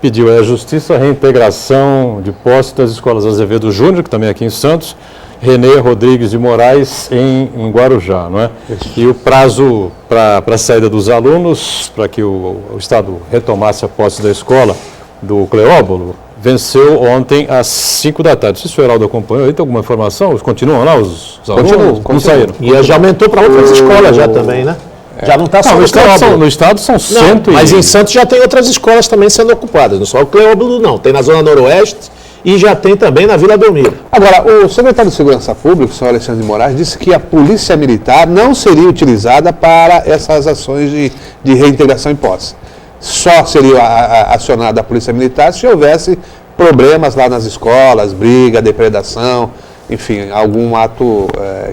pediu à Justiça a reintegração de posse das escolas Azevedo Júnior, que também é aqui em Santos, Renê Rodrigues de Moraes em Guarujá, não é? E o prazo para a saída dos alunos, para que o estado retomasse a posse da escola do Cleóbulo, venceu ontem às 5 da tarde. Se o senhor Heraldo acompanhou aí, tem alguma informação? Continuam lá os alunos? Não saíram? E já aumentou para outras escolas já também, né? Já não está só No no Cleóbulo. no estado são Não, 100 mas em Santos já tem outras escolas também sendo ocupadas, não só o Cleóbulo não. Tem na Zona Noroeste e já tem também na Vila Belmiro. Agora, o secretário de Segurança Pública, o senhor Alexandre de Moraes, disse que a Polícia Militar não seria utilizada para essas ações de reintegração em posse. Só seria acionada a Polícia Militar se houvesse problemas lá nas escolas, briga, depredação, enfim, algum ato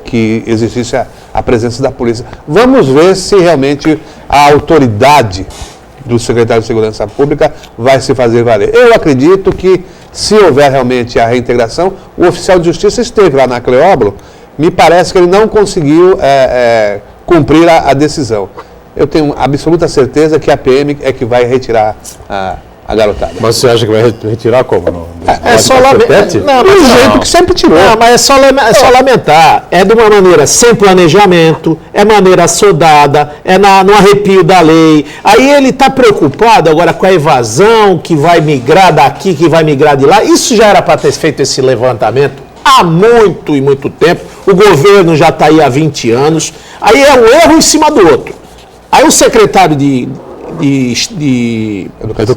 que exigisse a presença da polícia. Vamos ver se realmente a autoridade do secretário de Segurança Pública vai se fazer valer. Eu acredito que, se houver realmente a reintegração, o oficial de justiça esteve lá na Cleóbulo, me parece que ele não conseguiu cumprir a decisão. Eu tenho absoluta certeza que a PM é que vai retirar a garotada. Mas você acha que vai retirar como? É só lamentar. Do jeito que sempre tirou. Não, mas é só lamentar. É de uma maneira sem planejamento, é maneira soldada, é no arrepio da lei. Aí ele está preocupado agora com a evasão, que vai migrar daqui, que vai migrar de lá. Isso já era para ter feito esse levantamento há muito e muito tempo. O governo já está aí há 20 anos. Aí é um erro em cima do outro. Aí o secretário de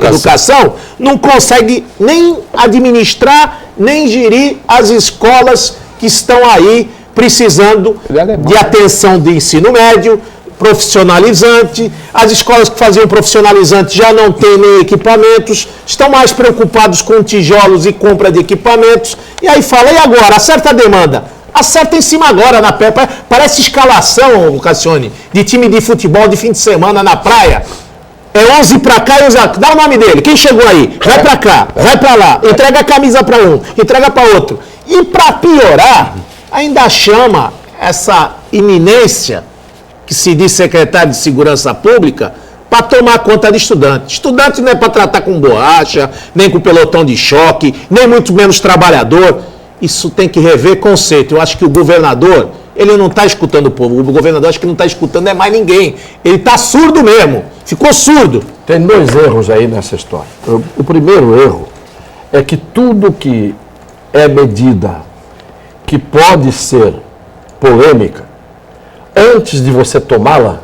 Educação não consegue nem administrar, nem gerir as escolas que estão aí precisando de atenção de ensino médio, profissionalizante. As escolas que faziam profissionalizante já não têm nem equipamentos, estão mais preocupados com tijolos e compra de equipamentos. E aí fala, e agora? Acerta a demanda. Acerta em cima agora, na pé. Parece escalação, Cassione, de time de futebol de fim de semana na praia. É 11 pra cá e 11 pra... Dá o nome dele. Quem chegou aí? Vai pra cá, vai pra lá. Entrega a camisa pra um, entrega pra outro. E pra piorar, ainda chama essa iminência, que se diz secretário de Segurança Pública, para tomar conta de estudante. Estudante não é para tratar com borracha, nem com pelotão de choque, nem muito menos trabalhador. Isso tem que rever conceito. Eu acho que o governador, ele não está escutando o povo. O governador acho que não está escutando é mais ninguém. Ele está surdo mesmo. Ficou surdo. Tem dois erros aí nessa história. O primeiro erro é que tudo que é medida que pode ser polêmica, antes de você tomá-la,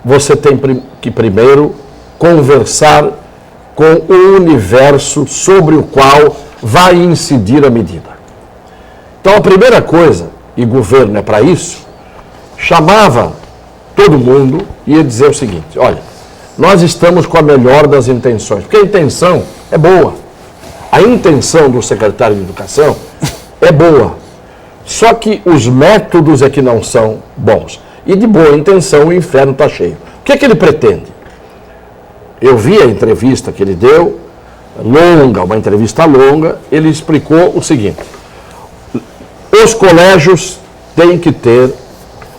você tem que primeiro conversar com o universo sobre o qual vai incidir a medida. Então a primeira coisa, e governo é para isso, chamava todo mundo e ia dizer o seguinte: olha, nós estamos com a melhor das intenções, porque a intenção é boa. A intenção do secretário de Educação é boa. Só que os métodos é que não são bons. E de boa intenção o inferno está cheio. O que é que ele pretende? Eu vi a entrevista que ele deu, longa, uma entrevista longa, ele explicou o seguinte: os colégios têm que ter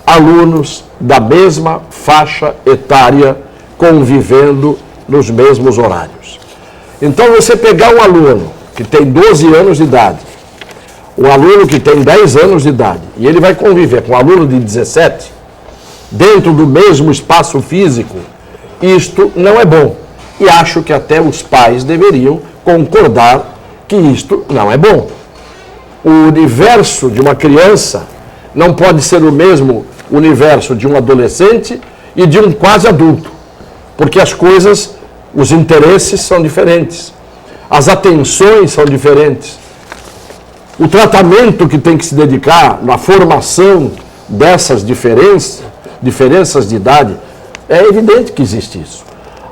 alunos da mesma faixa etária convivendo nos mesmos horários. Então, você pegar um aluno que tem 12 anos de idade, um aluno que tem 10 anos de idade, e ele vai conviver com um aluno de 17, dentro do mesmo espaço físico, isto não é bom. E acho que até os pais deveriam concordar que isto não é bom. O universo de uma criança não pode ser o mesmo universo de um adolescente e de um quase adulto, porque as coisas, os interesses são diferentes, as atenções são diferentes, o tratamento que tem que se dedicar na formação dessas diferenças de idade, é evidente que existe isso.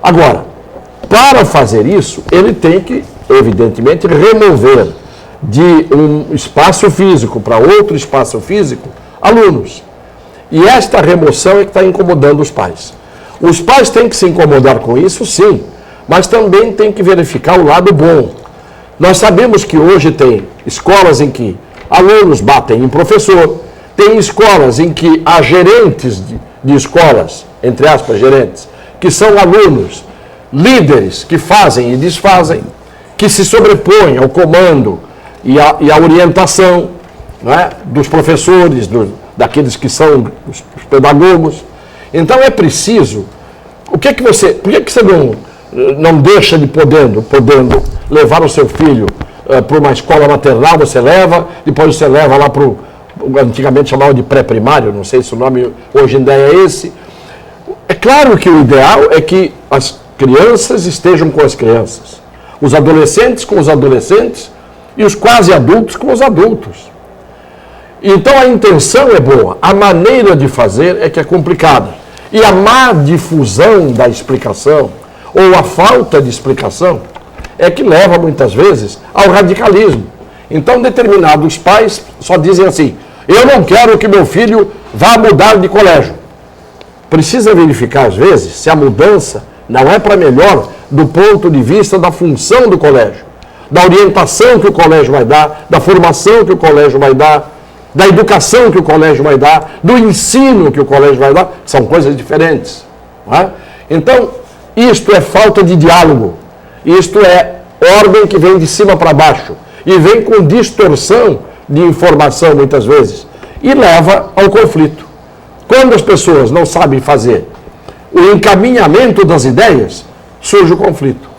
Agora, para fazer isso, ele tem que, evidentemente, remover de um espaço físico para outro espaço físico alunos. E esta remoção é que está incomodando os pais. Os pais têm que se incomodar com isso, sim, mas também tem que verificar o lado bom. Nós sabemos que hoje tem escolas em que alunos batem em professor, tem escolas em que há gerentes de escolas, entre aspas, gerentes, que são alunos, líderes que fazem e desfazem, que se sobrepõem ao comando e à orientação, né, dos professores, daqueles que são os pedagogos. Então é preciso. Por que você não deixa de podendo levar o seu filho para uma escola maternal? Você leva, depois você leva lá para o, antigamente chamava de pré-primário, não sei se o nome hoje ainda é esse. É claro que o ideal é que as crianças estejam com as crianças, os adolescentes com os adolescentes e os quase adultos com os adultos. Então a intenção é boa, a maneira de fazer é que é complicada. E a má difusão da explicação, ou a falta de explicação, é que leva muitas vezes ao radicalismo. Então determinados pais só dizem assim: eu não quero que meu filho vá mudar de colégio. Precisa verificar às vezes se a mudança não é para melhor do ponto de vista da função do colégio, da orientação que o colégio vai dar, da formação que o colégio vai dar, da educação que o colégio vai dar, do ensino que o colégio vai dar, são coisas diferentes. Não é? Então, isto é falta de diálogo, isto é ordem que vem de cima para baixo, e vem com distorção de informação muitas vezes, e leva ao conflito. Quando as pessoas não sabem fazer o encaminhamento das ideias, surge o conflito.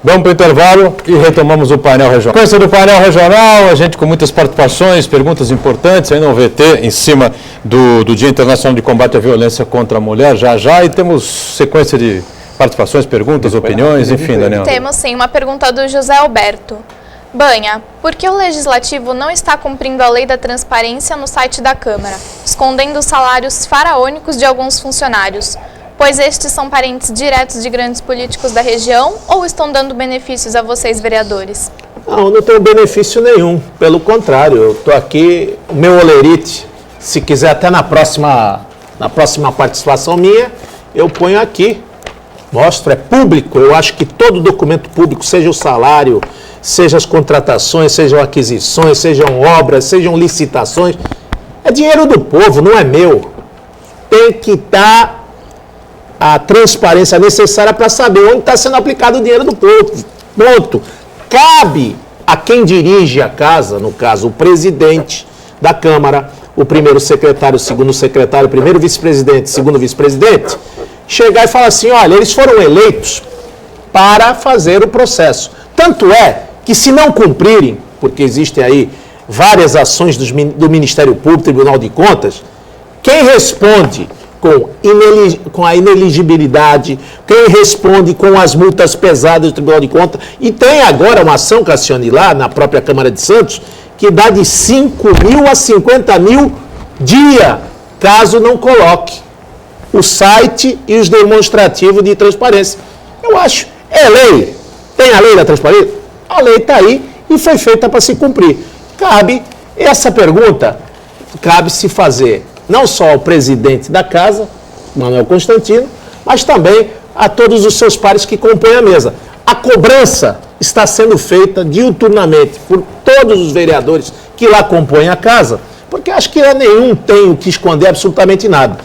Vamos para o intervalo e retomamos o painel regional. Sequência do painel regional, a gente com muitas participações, perguntas importantes, ainda um VT em cima do Dia Internacional de Combate à Violência contra a Mulher, já, e temos sequência de participações, perguntas, opiniões, enfim, Daniel. Temos sim, uma pergunta do José Alberto. Banha, por que o Legislativo não está cumprindo a lei da transparência no site da Câmara, escondendo os salários faraônicos de alguns funcionários? Pois estes são parentes diretos de grandes políticos da região ou estão dando benefícios a vocês, vereadores? Não tenho benefício nenhum. Pelo contrário, eu estou aqui, o meu olerite, se quiser até na próxima participação minha, eu ponho aqui. Mostro, é público. Eu acho que todo documento público, seja o salário, seja as contratações, sejam aquisições, sejam obras, sejam licitações, é dinheiro do povo, não é meu. Tem que estar a transparência necessária para saber onde está sendo aplicado o dinheiro do povo. Ponto. Cabe a quem dirige a casa, no caso o presidente da Câmara, o primeiro secretário, o segundo secretário, o primeiro vice-presidente, o segundo vice-presidente, chegar e falar assim: olha, eles foram eleitos para fazer o processo. Tanto é que se não cumprirem, porque existem aí várias ações do Ministério Público, Tribunal de Contas, quem responde com a ineligibilidade, quem responde com as multas pesadas do Tribunal de Contas, e tem agora uma ação, Cassione, lá na própria Câmara de Santos, que dá de 5 mil a 50 mil dia, caso não coloque o site e os demonstrativos de transparência. Eu acho, é lei. Tem a lei da transparência? A lei está aí e foi feita para se cumprir. Cabe, essa pergunta, cabe se fazer não só ao presidente da casa, Manuel Constantino, mas também a todos os seus pares que compõem a mesa. A cobrança está sendo feita diuturnamente por todos os vereadores que lá compõem a casa, porque acho que nenhum tem o que esconder absolutamente nada.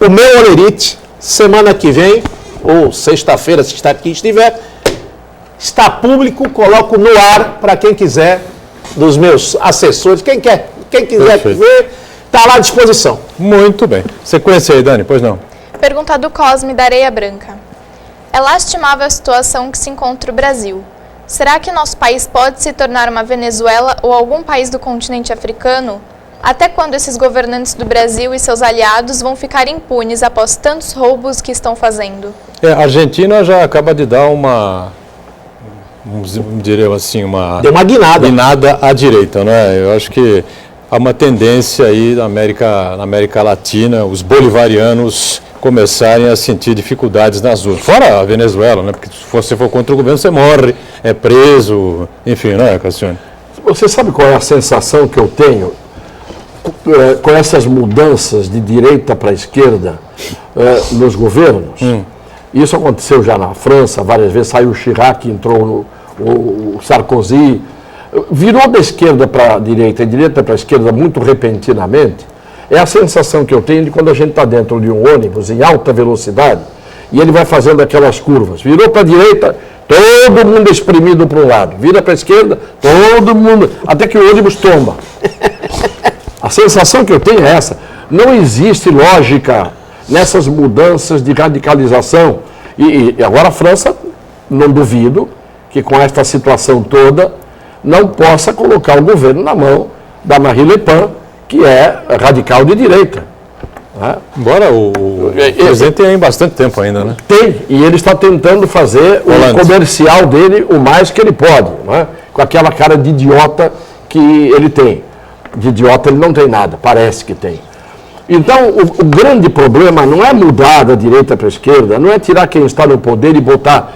O meu Olerite, semana que vem, ou sexta-feira, se está aqui estiver, está público, coloco no ar para quem quiser, dos meus assessores, quem quiser ver, está lá à disposição. Muito bem. Sequência aí, Dani, pois não. Pergunta do Cosme, da Areia Branca. É lastimável a situação que se encontra o Brasil. Será que nosso país pode se tornar uma Venezuela ou algum país do continente africano? Até quando esses governantes do Brasil e seus aliados vão ficar impunes após tantos roubos que estão fazendo? A Argentina já acaba de dar diria assim, deu uma guinada à direita, né? Eu acho que há uma tendência aí na América Latina, os bolivarianos começarem a sentir dificuldades nas urnas. Fora a Venezuela, né? Porque se você for contra o governo, você morre, é preso, enfim, né, Cassione? Você sabe qual é a sensação que eu tenho com essas mudanças de direita para a esquerda nos governos? Isso aconteceu já na França, várias vezes, saiu o Chirac, entrou o Sarkozy, virou da esquerda para a direita e direita para a esquerda muito repentinamente. É a sensação que eu tenho de quando a gente está dentro de um ônibus em alta velocidade e ele vai fazendo aquelas curvas. Virou para a direita, todo mundo espremido para um lado. Vira para a esquerda, todo mundo, até que o ônibus tomba. A sensação que eu tenho é essa. Não existe lógica nessas mudanças de radicalização. E agora a França, não duvido, que com esta situação toda, não possa colocar o governo na mão da Marine Le Pen, que é radical de direita. Né? Embora o presidente tenha bastante tempo ainda, né? Tem, e ele está tentando fazer o comercial dele o mais que ele pode, né? Com aquela cara de idiota que ele tem. De idiota ele não tem nada, parece que tem. Então, o grande problema não é mudar da direita para a esquerda, não é tirar quem está no poder e botar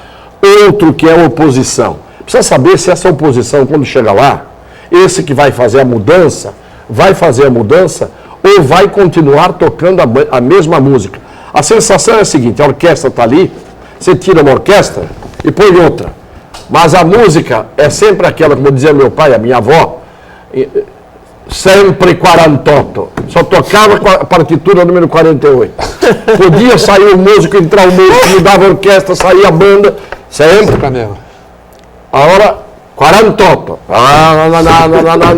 outro que é oposição. Precisa saber se essa oposição, quando chega lá, esse que vai fazer a mudança ou vai continuar tocando a mesma música. A sensação é a seguinte, a orquestra está ali, você tira uma orquestra e põe outra. Mas a música é sempre aquela, como dizia meu pai, a minha avó, sempre 48. Só tocava com a partitura número 48. Podia sair o músico, entrar o músico, mudava a orquestra, saía a banda, sempre. A hora 48.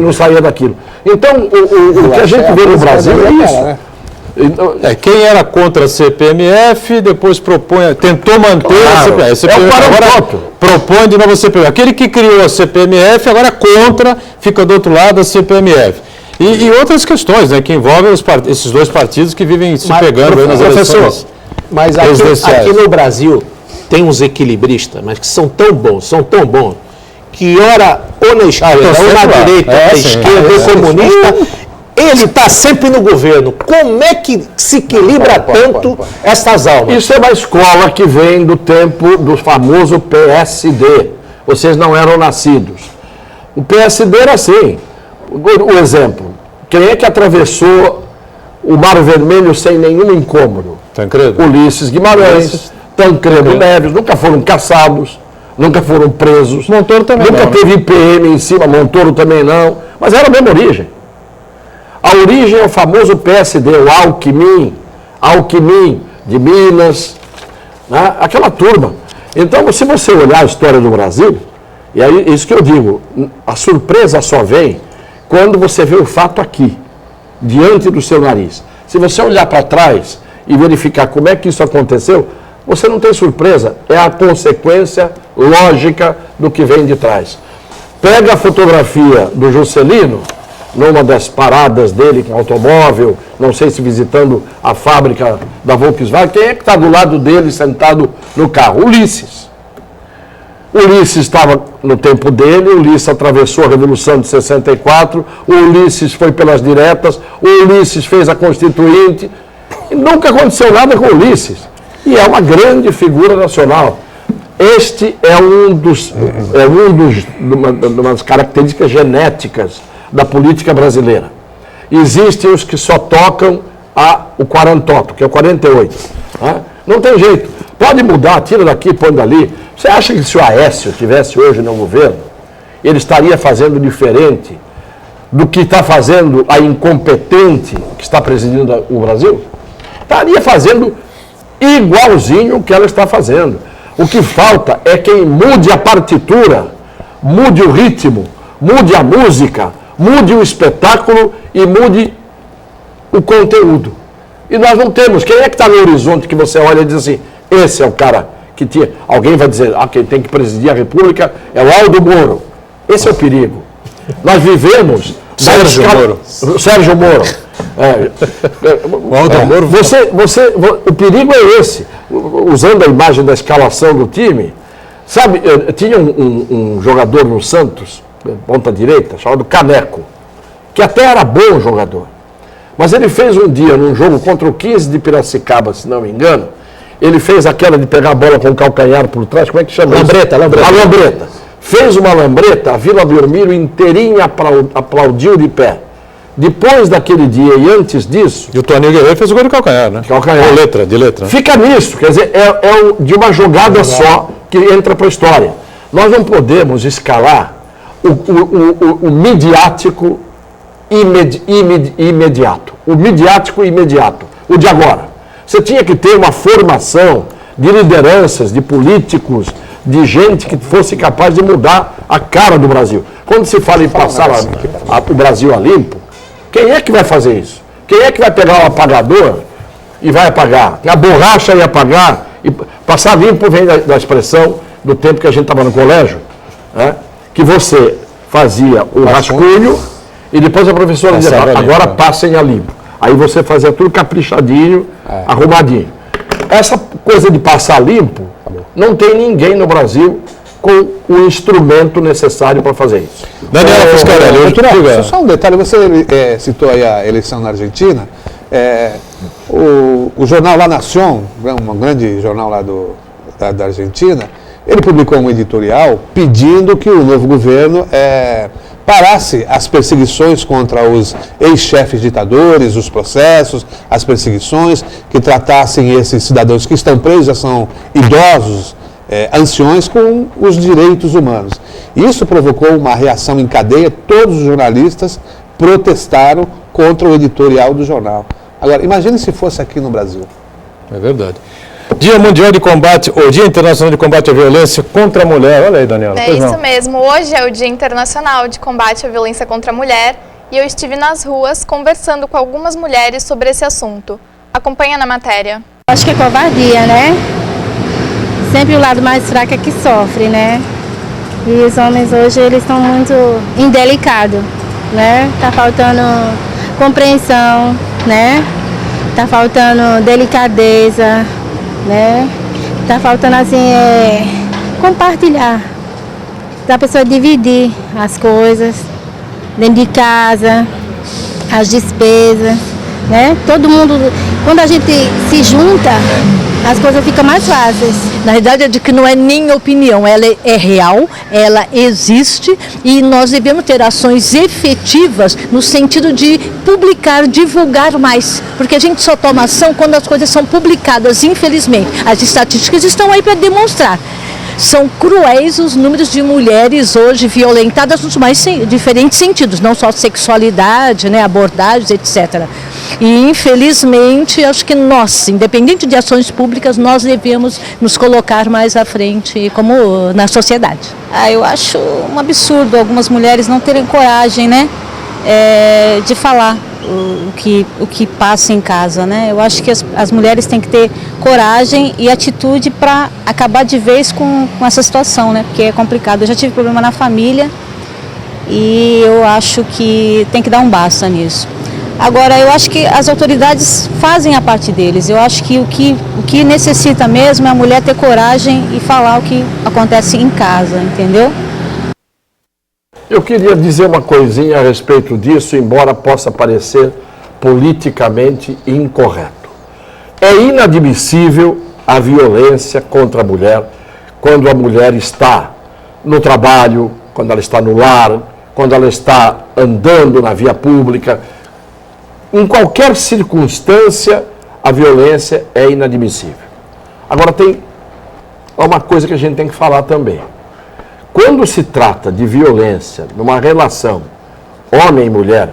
Não saía daquilo. Então, o que a gente vê no Brasil é isso. Então, quem era contra a CPMF, depois tentou manter a CPMF. Agora propõe de novo a CPMF. Aquele que criou a CPMF, agora é contra, fica do outro lado da CPMF. E outras questões, né, que envolvem esses dois partidos que vivem se pegando aí nas eleições. Mas aqui no Brasil tem uns equilibristas, mas que são tão bons, que ora ou na esquerda, ou na direita, na esquerda, ou comunista, ele está sempre no governo. Como é que se equilibra tanto essas almas? Isso é uma escola que vem do tempo do famoso PSD. Vocês não eram nascidos. O PSD era assim. O exemplo, quem é que atravessou o Mar Vermelho sem nenhum incômodo? Tancredo. Ulisses Guimarães, Tancredo Neves, nunca foram caçados, nunca foram presos. Montoro também nunca teve IPM em cima, Montoro também não, mas era a mesma origem. A origem é o famoso PSD, o Alckmin de Minas, né? Aquela turma. Então, se você olhar a história do Brasil, e aí isso que eu digo, a surpresa só vem quando você vê o fato aqui, diante do seu nariz. Se você olhar para trás e verificar como é que isso aconteceu, você não tem surpresa, é a consequência lógica do que vem de trás. pega a fotografia do Juscelino, numa das paradas dele com automóvel, não sei se visitando a fábrica da Volkswagen, quem é que está do lado dele sentado no carro? Ulisses. Ulisses estava no tempo dele, Ulisses atravessou a Revolução de 64, o Ulisses foi pelas diretas, o Ulisses fez a Constituinte, e nunca aconteceu nada com Ulisses. E é uma grande figura nacional. Este é uma das características genéticas da política brasileira. Existem os que só tocam o quarantoto, que é o 48. Né? Não tem jeito. Pode mudar, tira daqui, põe dali. Você acha que se o Aécio estivesse hoje no governo, ele estaria fazendo diferente do que está fazendo a incompetente que está presidindo o Brasil? Estaria fazendo igualzinho o que ela está fazendo. O que falta é quem mude a partitura, mude o ritmo, mude a música, mude o espetáculo e mude o conteúdo. E nós não temos. Quem é que está no horizonte que você olha e diz assim, esse é o cara que tinha... Alguém vai dizer, quem tem que presidir a República é o Aldo Moro. Esse é o perigo. Nós vivemos... Sérgio Moro. Sérgio Moro. O perigo é esse. Usando a imagem da escalação do time, sabe, tinha um jogador no Santos, ponta direita, chamado Caneco, que até era bom jogador. Mas ele fez um dia, num jogo contra o 15 de Piracicaba, se não me engano, ele fez aquela de pegar a bola com o calcanhar por trás, como é que chama? Lambreta. A lambreta. Fez uma lambreta, a Vila Belmiro inteirinha aplaudiu de pé. Depois daquele dia e antes disso... E o Toninho Guerreiro fez o gol de calcanhar, né? Calcanhar. De letra. Né? Fica nisso, quer dizer, de uma jogada só que entra para a história. Nós não podemos escalar o midiático imediato. O midiático imediato. O de agora. Você tinha que ter uma formação de lideranças, de políticos, de gente que fosse capaz de mudar a cara do Brasil. Quando se fala em passar o Brasil a limpo, quem é que vai fazer isso? Quem é que vai pegar o apagador e vai apagar? A borracha ia apagar. E passar limpo vem da expressão do tempo que a gente estava no colégio, né? Que você fazia o rascunho e depois a professora dizia, agora passem a limpo. Aí você fazia tudo caprichadinho, arrumadinho. Essa coisa de passar limpo, não tem ninguém no Brasil com o instrumento necessário para fazer isso. Daniela Fiscarelli, só um detalhe, você citou aí a eleição na Argentina, o jornal La Nación, um grande jornal lá da Argentina, ele publicou um editorial pedindo que o novo governo parasse as perseguições contra os ex-chefes ditadores, os processos, as perseguições, que tratassem esses cidadãos que estão presos, já são idosos, anciões, com os direitos humanos. Isso provocou uma reação em cadeia, todos os jornalistas protestaram contra o editorial do jornal. Agora, imagine se fosse aqui no Brasil. É verdade. Dia Mundial de Combate, ou Dia Internacional de Combate à Violência contra a Mulher. Olha aí, Daniela. É isso mesmo. Hoje é o Dia Internacional de Combate à Violência contra a Mulher e eu estive nas ruas conversando com algumas mulheres sobre esse assunto. Acompanha na matéria. Acho que é covardia, né? Sempre o lado mais fraco é que sofre, né? E os homens hoje, eles estão muito indelicados, né? Tá faltando compreensão, né? Tá faltando delicadeza, né? Tá faltando, assim, compartilhar. Da pessoa dividir as coisas dentro de casa, as despesas, né? Todo mundo, quando a gente se junta, as coisas ficam mais fáceis. Na verdade, é de que não é nem opinião, ela é real, ela existe e nós devemos ter ações efetivas no sentido de publicar, divulgar mais, porque a gente só toma ação quando as coisas são publicadas, infelizmente. As estatísticas estão aí para demonstrar. São cruéis os números de mulheres hoje violentadas nos mais diferentes sentidos, não só sexualidade, né, abordagens, etc. E, infelizmente, acho que nós, independente de ações públicas, nós devemos nos colocar mais à frente como na sociedade. Eu acho um absurdo algumas mulheres não terem coragem, né, de falar o que passa em casa, né? Eu acho que as mulheres têm que ter coragem e atitude para acabar de vez com essa situação, né? Porque é complicado. Eu já tive problema na família e eu acho que tem que dar um basta nisso. Agora, eu acho que as autoridades fazem a parte deles. Eu acho que o que necessita mesmo é a mulher ter coragem e falar o que acontece em casa, entendeu? Eu queria dizer uma coisinha a respeito disso, embora possa parecer politicamente incorreto. É inadmissível a violência contra a mulher quando a mulher está no trabalho, quando ela está no lar, quando ela está andando na via pública. Em qualquer circunstância, a violência é inadmissível. Agora, tem uma coisa que a gente tem que falar também. Quando se trata de violência numa relação homem e mulher,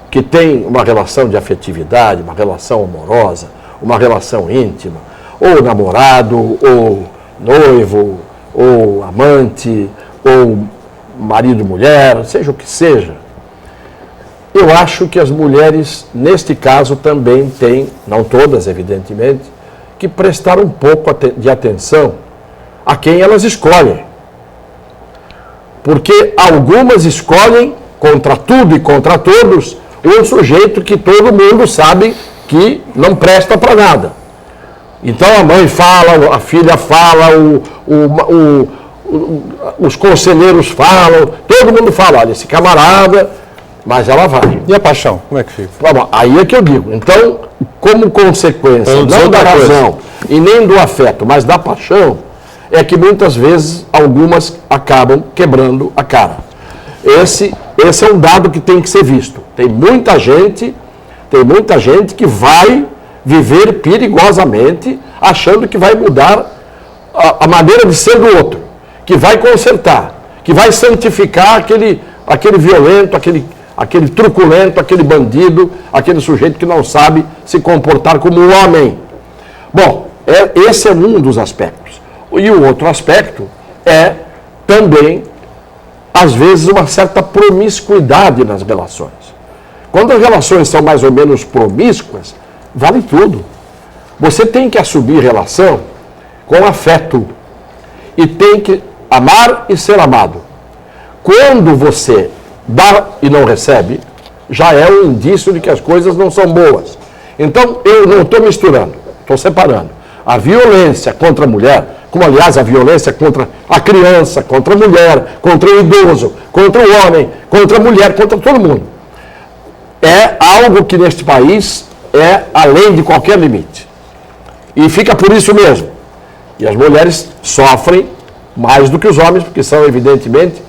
que tem uma relação de afetividade, uma relação amorosa, uma relação íntima, ou namorado, ou noivo, ou amante, ou marido e mulher, seja o que seja, eu acho que as mulheres, neste caso, também têm, não todas, evidentemente, que prestar um pouco de atenção a quem elas escolhem. Porque algumas escolhem, contra tudo e contra todos, um sujeito que todo mundo sabe que não presta para nada. Então a mãe fala, a filha fala, os conselheiros falam, todo mundo fala, olha, esse camarada, mas ela vai. E a paixão, como é que fica? Aí é que eu digo. Então, como consequência, não da razão e nem do afeto, mas da paixão, é que muitas vezes algumas acabam quebrando a cara. Esse é um dado que tem que ser visto. Tem muita gente que vai viver perigosamente achando que vai mudar a maneira de ser do outro, que vai consertar, que vai santificar aquele violento, aquele truculento, aquele bandido, aquele sujeito que não sabe se comportar como um homem. Bom, esse é um dos aspectos. E o outro aspecto é também, às vezes, uma certa promiscuidade nas relações. Quando as relações são mais ou menos promíscuas, vale tudo. Você tem que assumir relação com afeto e tem que amar e ser amado. Quando você dá e não recebe, já é um indício de que as coisas não são boas. Então, eu não estou misturando, estou separando. A violência contra a mulher, como aliás a violência contra a criança, contra a mulher, contra o idoso, contra o homem, contra a mulher, contra todo mundo, é algo que neste país é além de qualquer limite. E fica por isso mesmo. E as mulheres sofrem mais do que os homens, porque são evidentemente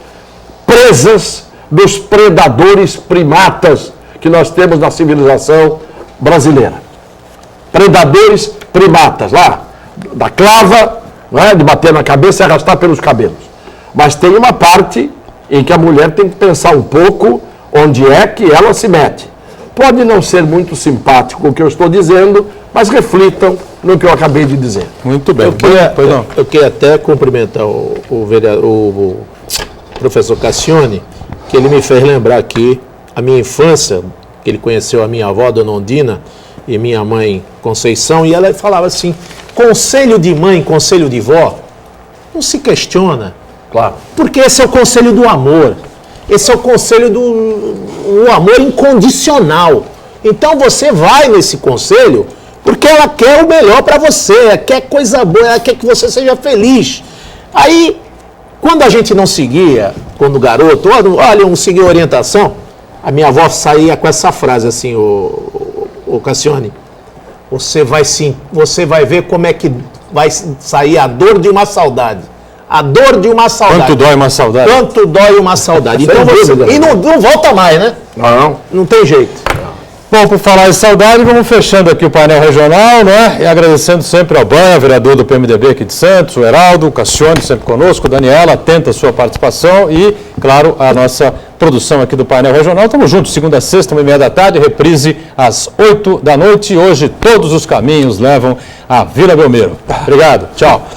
presas dos predadores primatas que nós temos na civilização brasileira. Predadores primatas, lá, da clava, não é? De bater na cabeça e arrastar pelos cabelos. Mas tem uma parte em que a mulher tem que pensar um pouco onde é que ela se mete. Pode não ser muito simpático o que eu estou dizendo, mas reflitam no que eu acabei de dizer. Muito bem. Eu queria até cumprimentar o professor Cassione, que ele me fez lembrar aqui a minha infância, que ele conheceu a minha avó, Dona Ondina, e minha mãe Conceição, e ela falava assim, conselho de mãe, conselho de vó, não se questiona. Claro. Porque esse é o conselho do amor. Esse é o conselho do amor incondicional. Então você vai nesse conselho porque ela quer o melhor para você, ela quer coisa boa, ela quer que você seja feliz. Aí, quando a gente não seguia, quando garoto, olha, não seguia orientação, a minha avó saía com essa frase assim, o Cassione, você vai ver como é que vai sair a dor de uma saudade. A dor de uma saudade. Quanto dói uma saudade? Quanto dói uma saudade. Então e não volta mais, né? Não tem jeito. Bom, por falar em saudade, vamos fechando aqui o painel regional, né? E agradecendo sempre ao Banha, vereador do PMDB aqui de Santos, o Heraldo, o Cassione, sempre conosco, Daniela, atenta a sua participação e, claro, a nossa produção aqui do painel regional. Estamos juntos, segunda a sexta, 13h30, reprise às 20h. Hoje, todos os caminhos levam à Vila Belmiro. Obrigado, tchau.